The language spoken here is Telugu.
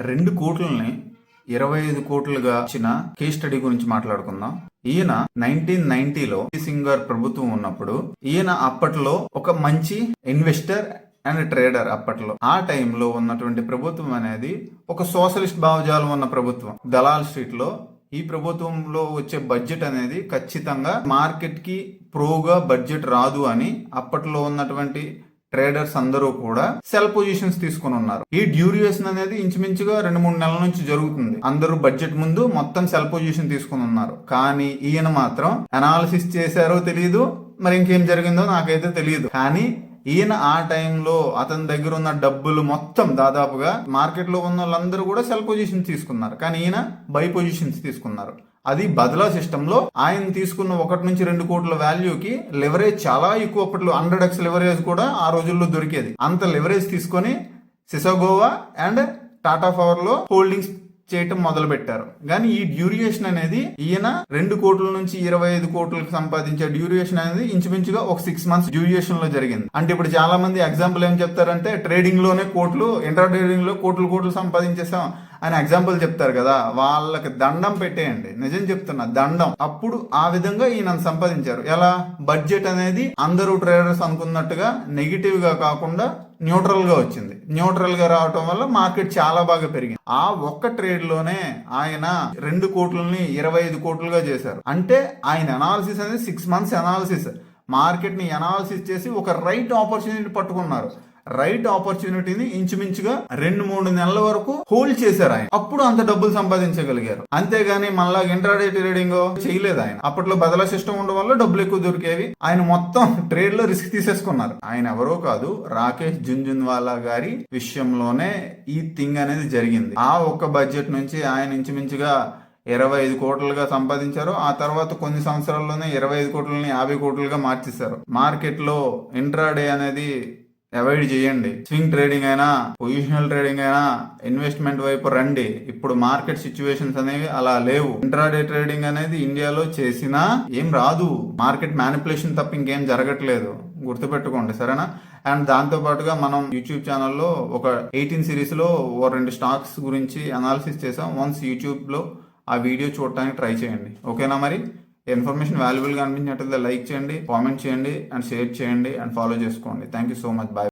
2 కోట్లని 25 కోట్లుగా ఇచ్చిన కేస్ స్టడీ గురించి మాట్లాడుకుందాం. ఈయన 1990లో సింగ్ గారు ప్రభుత్వం ఉన్నప్పుడు ఈయన అప్పట్లో ఒక మంచి ఇన్వెస్టర్ అండ్ ట్రేడర్. అప్పట్లో ఆ టైంలో ఉన్నటువంటి ప్రభుత్వం అనేది ఒక సోషలిస్ట్ భావజాలం ఉన్న ప్రభుత్వం. దలాల్ స్ట్రీట్ లో ఈ ప్రభుత్వంలో వచ్చే బడ్జెట్ అనేది ఖచ్చితంగా మార్కెట్ కి ప్రోగా బడ్జెట్ రాదు అని అప్పట్లో ఉన్నటువంటి ట్రేడర్స్ అందరూ కూడా సెల్ పొజిషన్స్ తీసుకుని ఉన్నారు. ఈ డ్యూరేషన్ అనేది ఇంచుమించుగా 2-3 నెలల నుంచి జరుగుతుంది. అందరూ బడ్జెట్ ముందు మొత్తం సెల్ పొజిషన్ తీసుకుని ఉన్నారు. కానీ ఈయన మాత్రం అనాలిసిస్ చేశారో తెలియదు, మరి ఇంకేం జరిగిందో నాకైతే తెలియదు. కానీ ఈయన ఆ టైంలో అతని దగ్గర ఉన్న డబ్బులు మొత్తం దాదాపుగా మార్కెట్ లో ఉన్న వాళ్ళందరూ కూడా సెల్ పొజిషన్ తీసుకున్నారు. కానీ ఈయన బై పొజిషన్స్ తీసుకున్నారు. అది బదలా సిస్టమ్ లో ఆయన తీసుకున్న 1 నుంచి 2 కోట్ల వాల్యూకి లెవరేజ్ చాలా ఎక్కువ. అప్పట్లో 100x లెవరేజ్ కూడా ఆ రోజుల్లో దొరికేది. అంత లెవరేజ్ తీసుకొని సిసోగోవా అండ్ టాటా పవర్ లో హోల్డింగ్స్ చేయటం మొదలు పెట్టారు. కానీ ఈ డ్యూరేషన్ అనేది ఈయన 2 కోట్ల నుంచి 25 కోట్లకు సంపాదించే డ్యూరేషన్ అనేది ఇంచుమించుగా ఒక 6 మంత్స్ డ్యూరేషన్ లో జరిగింది. అంటే ఇప్పుడు చాలా మంది ఎగ్జాంపుల్ ఏం చెప్తారంటే ట్రేడింగ్ లోనే కోట్లు, ఇంటర్ ట్రేడింగ్ లో కోట్లు సంపాదించేసాం అని ఎగ్జాంపుల్ చెప్తారు కదా, వాళ్ళకి దండం పెట్టేయండి. నిజం చెప్తున్నా, దండం. అప్పుడు ఆ విధంగా ఈయన సంపాదించారు. ఎలా? బడ్జెట్ అనేది అందరూ ట్రేడర్స్ అనుకున్నట్టుగా నెగిటివ్ గా కాకుండా న్యూట్రల్ గా వచ్చింది. న్యూట్రల్ గా రావటం వల్ల మార్కెట్ చాలా బాగా పెరిగింది. ఆ ఒక్క ట్రేడ్ లోనే ఆయన 2 కోట్లని 25 కోట్లుగా చేశారు. అంటే ఆయన అనాలిసిస్ అనేది 6 మంత్స్ అనాలిసిస్, మార్కెట్ ని అనాలిసిస్ చేసి ఒక రైట్ ఆపర్చునిటీ పట్టుకున్నారు. రైట్ ఆపర్చునిటీని ఇంచుమించుగా 2-3 నెలల వరకు హోల్డ్ చేశారు ఆయన. అప్పుడు అంత డబ్బులు సంపాదించగలిగారు. అంతేగాని మళ్ళా ఇంట్రాడే ట్రేడింగ్ చేయలేదు ఆయన. అప్పట్లో బదలా సిస్టమ్ ఉండడం వల్ల డబ్బులు ఎక్కువ దొరికేవి. ఆయన మొత్తం ట్రేడ్ లో రిస్క్ తీసేసుకున్నారు. ఆయన ఎవరో కాదు, రాకేష్ జుంజున్వాలా గారి విషయంలోనే ఈ థింగ్ అనేది జరిగింది. ఆ ఒక్క బడ్జెట్ నుంచి ఆయన ఇంచుమించుగా 25 కోట్లుగా సంపాదించారు. ఆ తర్వాత కొన్ని సంవత్సరాల్లోనే 25 కోట్లని 50 కోట్లుగా మార్చేశారు. మార్కెట్ లో ఇంట్రాడే అనేది అవాయిడ్ చేయండి. స్వింగ్ ట్రేడింగ్ అయినా, పొజిషనల్ ట్రేడింగ్ అయినా ఇన్వెస్ట్మెంట్ వైపు రండి. ఇప్పుడు మార్కెట్ సిచ్యువేషన్స్ అనేవి అలా లేవు. ఇంట్రాడే ట్రేడింగ్ అనేది ఇండియాలో చేసినా ఏం రాదు. మార్కెట్ మ్యానిపులేషన్ తప్ప ఇంకేం జరగట్లేదు, గుర్తుపెట్టుకోండి, సరేనా? అండ్ దాంతో పాటుగా మనం యూట్యూబ్ ఛానల్లో ఒక 18 సిరీస్ లో 2 స్టాక్స్ గురించి అనాలిసిస్ చేసాం. వన్స్ యూట్యూబ్ లో ఆ వీడియో చూడటానికి ట్రై చేయండి. ఓకేనా? మరి ఇన్ఫర్మేషన్ వాల్యుబుల్ గా అనిపించినట్లయితే లైక్ చేయండి, కామెంట్ చేయండి అండ్ షేర్ చేయండి అండ్ ఫాలో చేసుకోండి. Thank you so much. Bye.